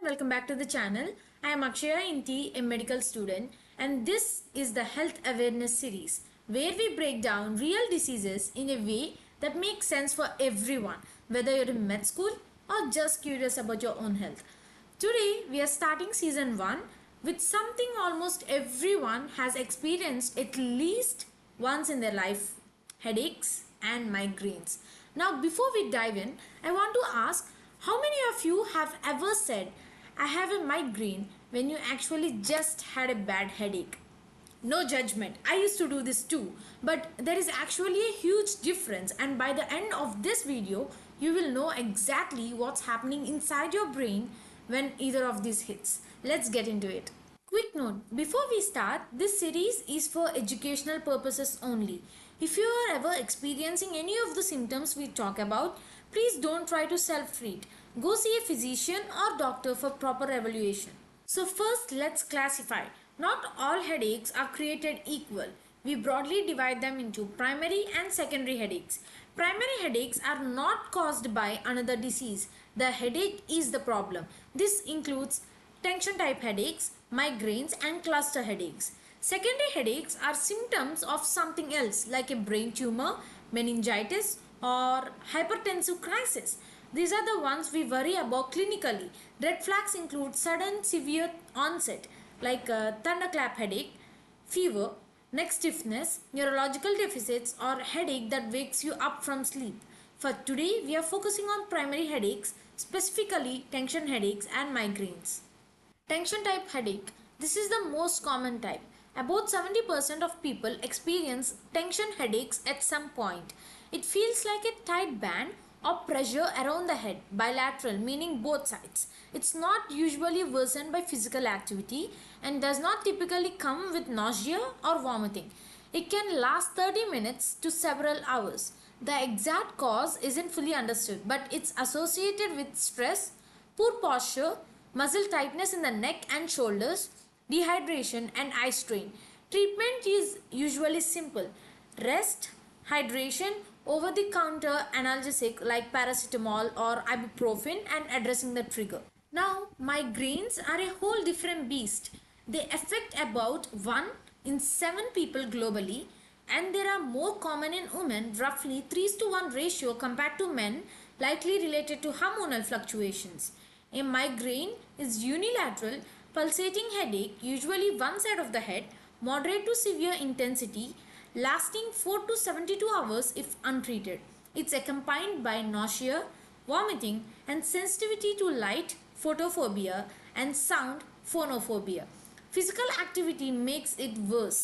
welcome back to the channel. I am Akshaya Inti, a medical student, and this is the Health Awareness series where we break down real diseases in a way that makes sense for everyone, whether you're in med school or just curious about your own health. Today, we are starting season 1 with something almost everyone has experienced at least once in their life: headaches and migraines. Now, before we dive in, I want to ask, how many of you have ever said, I have a migraine, when you actually just had a bad headache? No judgment, I used to do this too, but there is actually a huge difference, and by the end of this video, you will know exactly what's happening inside your brain when either of these hits. Let's get into it. Quick note, before we start, this series is for educational purposes only. If you are ever experiencing any of the symptoms we talk about, please don't try to self-treat. Go see a physician or doctor for proper evaluation. So first, let's classify. Not all headaches are created equal. We broadly divide them into primary and secondary headaches. Primary headaches are not caused by another disease. The headache is the problem. This includes tension type headaches, migraines, and cluster headaches. Secondary headaches are symptoms of something else like a brain tumor, meningitis, or hypertensive crisis. These are the ones we worry about clinically. Red flags include sudden severe onset like a thunderclap headache, fever, neck stiffness, neurological deficits, or headache that wakes you up from sleep. For today, we are focusing on primary headaches, specifically tension headaches and migraines. Tension type headache. This is the most common type. About 70% of people experience tension headaches at some point. It feels like a tight band or pressure around the head, bilateral, meaning both sides. It's not usually worsened by physical activity and does not typically come with nausea or vomiting. It can last 30 minutes to several hours. The exact cause isn't fully understood, but it's associated with stress, poor posture, muscle tightness in the neck and shoulders, dehydration, and eye strain. Treatment is usually simple: rest, hydration, over-the-counter analgesic like paracetamol or ibuprofen, and addressing the trigger. Now, migraines are a whole different beast. They affect about 1 in 7 people globally, and they are more common in women, roughly 3:1 ratio compared to men, likely related to hormonal fluctuations. A migraine is unilateral, pulsating headache, usually one side of the head, moderate to severe intensity, lasting 4 to 72 hours if untreated. It's accompanied by nausea, vomiting, and sensitivity to light, photophobia, and sound, phonophobia. Physical activity makes it worse.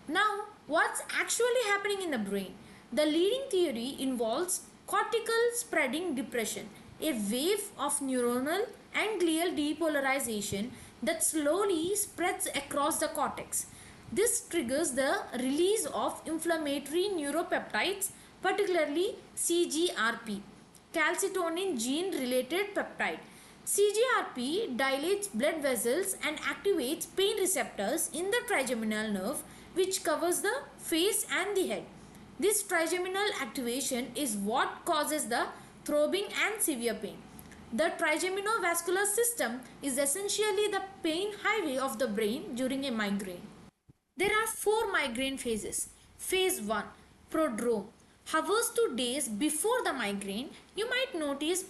Now, what's actually happening in the brain? The leading theory involves cortical spreading depression, a wave of neuronal and glial depolarization that slowly spreads across the cortex. This triggers the release of inflammatory neuropeptides, particularly CGRP, calcitonin gene-related peptide. CGRP dilates blood vessels and activates pain receptors in the trigeminal nerve, which covers the face and the head. This trigeminal activation is what causes the throbbing and severe pain. The trigeminal-vascular system is essentially the pain highway of the brain during a migraine. There are 4 migraine phases. Phase 1, prodrome. Hours to days before the migraine, you might notice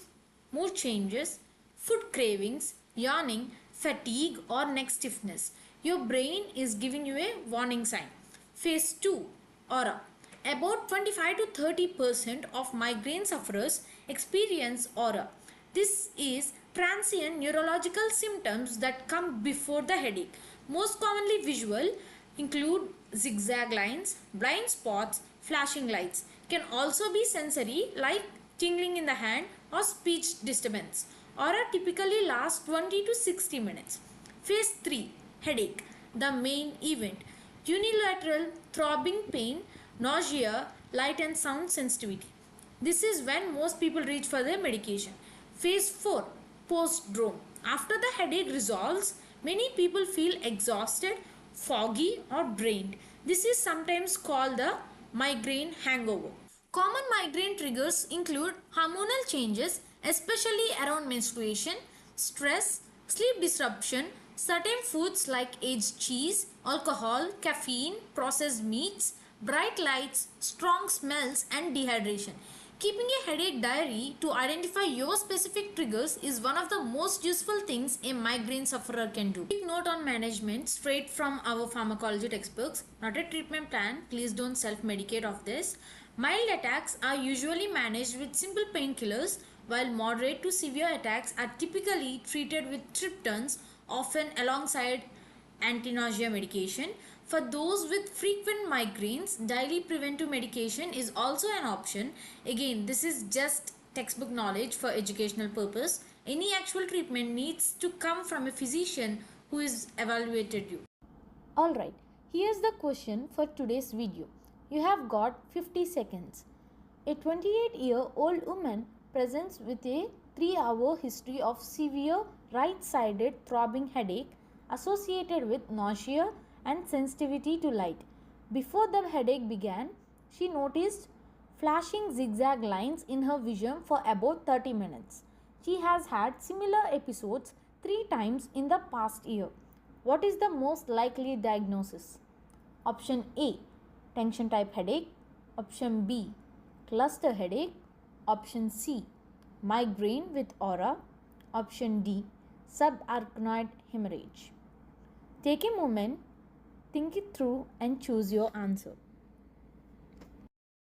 mood changes, food cravings, yawning, fatigue, or neck stiffness. Your brain is giving you a warning sign. Phase 2, aura. About 25 to 30% of migraine sufferers experience aura. This is transient neurological symptoms that come before the headache. Most commonly visual, include zigzag lines, blind spots, flashing lights. Can also be sensory like tingling in the hand or speech disturbance. Aura typically lasts 20 to 60 minutes. Phase 3, headache, the main event. Unilateral throbbing pain, nausea, light and sound sensitivity. This is when most people reach for their medication. Phase 4, postdrome. After the headache resolves, many people feel exhausted, foggy, or drained. This is sometimes called the migraine hangover. Common migraine triggers include hormonal changes, especially around menstruation, stress, Sleep disruption, certain foods like aged cheese, alcohol, caffeine, processed meats, bright lights, strong smells, and dehydration. Keeping a headache diary to identify your specific triggers is one of the most useful things a migraine sufferer can do. Quick note on management straight from our pharmacology textbooks, not a treatment plan. Please don't self-medicate of this. Mild attacks are usually managed with simple painkillers, while moderate to severe attacks are typically treated with triptans, often alongside anti-nausea medication. For those with frequent migraines, daily preventive medication is also an option. Again, this is just textbook knowledge for educational purpose. Any actual treatment needs to come from a physician who has evaluated you. Alright, here's the question for today's video. You have got 50 seconds. A 28-year-old woman presents with a 3-hour history of severe right-sided throbbing headache associated with nausea and sensitivity to light. Before the headache began, she noticed flashing zigzag lines in her vision for about 30 minutes. She has had similar episodes 3 times in the past year. What is the most likely diagnosis? Option A, tension type headache. Option B, cluster headache. Option C, migraine with aura. Option D, subarachnoid hemorrhage. Take a moment, think it through and choose your answer.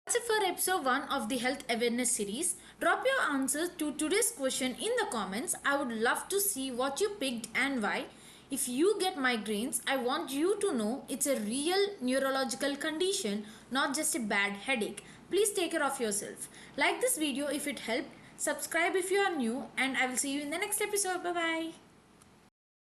That's it for episode 1 of the Health Awareness series. Drop your answers to today's question in the comments. I would love to see what you picked and why. If you get migraines, I want you to know it's a real neurological condition, not just a bad headache. Please take care of yourself. Like this video if it helped, subscribe if you are new, and I will see you in the next episode. Bye bye.